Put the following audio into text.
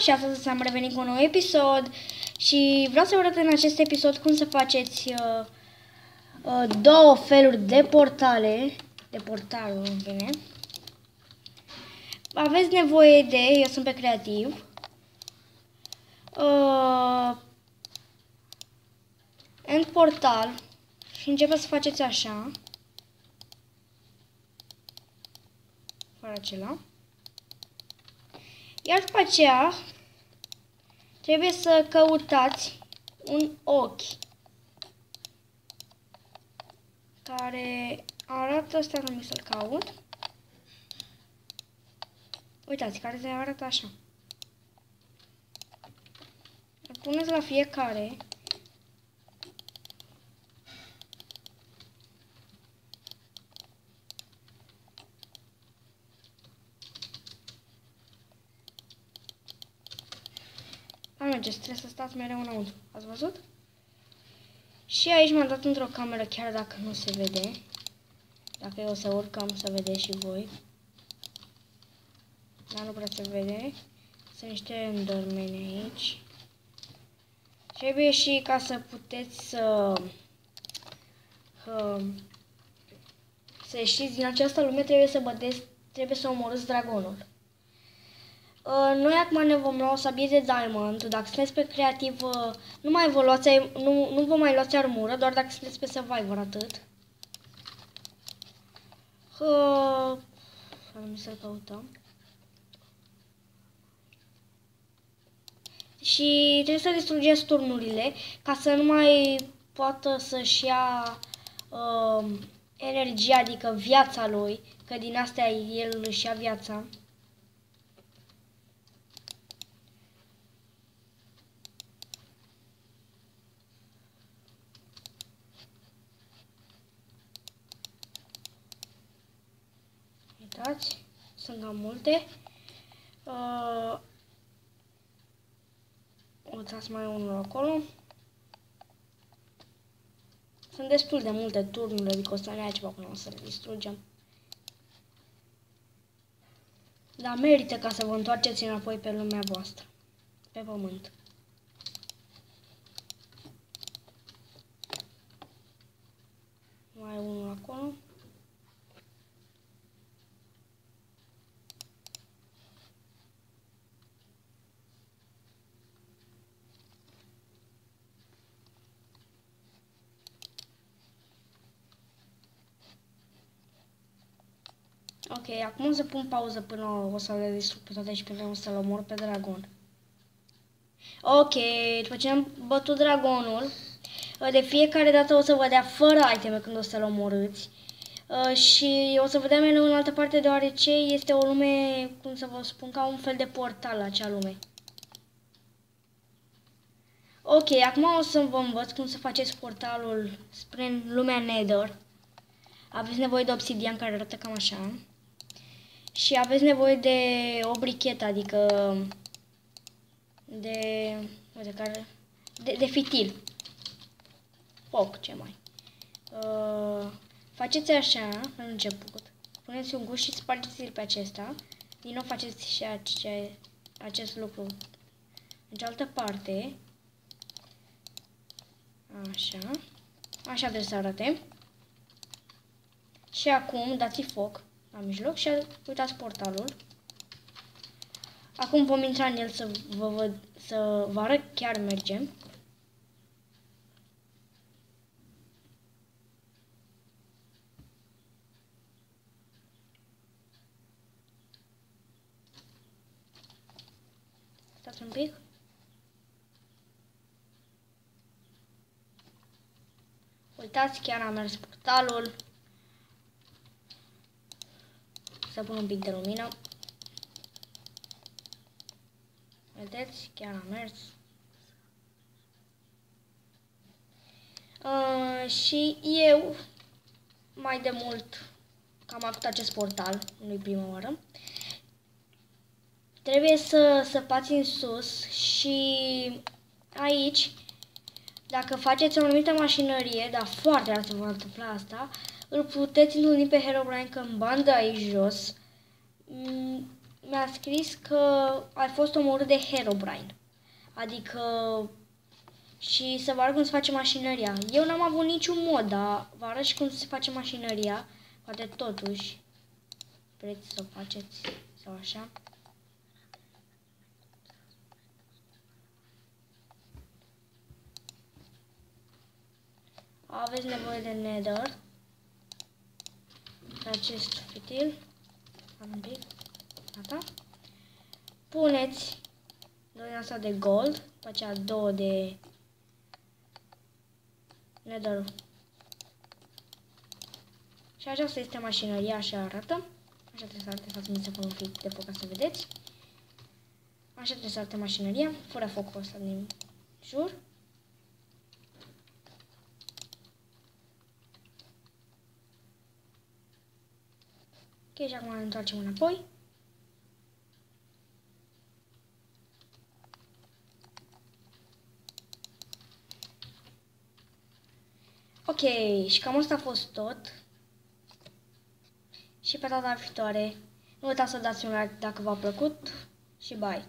și astăzi am revenit cu un nou episod și vreau să vă arăt în acest episod cum să faceți două feluri de portale, în bine. Aveți nevoie de, eu sunt pe creativ, end portal și începeți să faceți așa, fără acela. Iar după aceea trebuie să căutați un ochi care arată, ăsta nu mi să-l caut. Uitați, care se arată așa. Îl puneți la fiecare. Mergeți, trebuie să stați mereu înăuntru. Ați văzut? Și aici m-am dat într-o cameră, chiar dacă nu se vede. Dacă eu o să urcăm, să vedeți și voi. Dar nu prea se vede. Sunt niște îndermeni aici. Trebuie și ca să puteți să ieșiți din această lume, trebuie să omorâți dragonul. Noi acum ne vom lua o sabie de diamond. Dacă sunteți pe creativ, nu vă mai luați armură, doar dacă sunteți pe survivor, atât. Să-l căutăm. Și trebuie să distrugeți turnurile ca să nu mai poată să-și ia energia, adică viața lui, că din astea el își ia viața. Uitați, sunt cam multe. Uitați, mai unul acolo. Sunt destul de multe turnuri, adică o să ne ia ceva până să le distrugem. Dar merită ca să vă întoarceți înapoi pe lumea voastră, pe pământ. Mai unul acolo. Ok, acum o să pun pauză până o să le distrug pe toate și până o să-l omor pe dragon. Ok, după ce am bătut dragonul, de fiecare dată o să vă dea fără iteme când o să-l omorâți. Și o să vă dea meniu în altă parte, deoarece este o lume, cum să vă spun, ca un fel de portal la acea lume. Ok, acum o să vă învăț cum să faceți portalul spre lumea Nether. Aveți nevoie de obsidian care arată cam așa. Și aveți nevoie de o brichetă, adică de fitil. Foc, ce mai. Faceți așa, în început. Puneți un gust și spargeți-l pe acesta. Din nou faceți și acest lucru în cealaltă parte. Așa. Așa trebuie să arate. Și acum dați foc la mijloc și uitați portalul. Acum vom intra în el să vă arăt, chiar mergem. Stați un pic. Uitați, chiar a mers portalul. Să pun un pic de lumină. Vedeți, chiar a mers. Și eu, mai de mult, că am făcut acest portal, nu-i prima oară, trebuie să săpați în sus și aici, dacă faceți o anumită mașinărie, dar foarte rar se va întâmpla asta, îl puteți întâlni pe Herobrine în bandă aici jos. mi-a scris că ai fost omorât de Herobrine. Adică și să vă arăt cum se face mașinăria. Eu n-am avut niciun mod, dar vă arăt și cum se face mașinăria. Poate totuși vreți să o faceți sau așa. Aveți nevoie de nether. Acest fitil. Un pic. Gata. Puneți 2 asta de gold, după aceea 2 de nether. Și aceasta este mașinăria, așa arată. Așa trebuie să arate, față să pun un pic de foc ca să vedeți. Așa trebuie să arate mașinăria, fără focul ăsta din jur. Ok, și acum ne întoarcem înapoi. Ok, și cam asta a fost tot. Și pe data viitoare, nu uitați să dați un like dacă v-a plăcut și bye!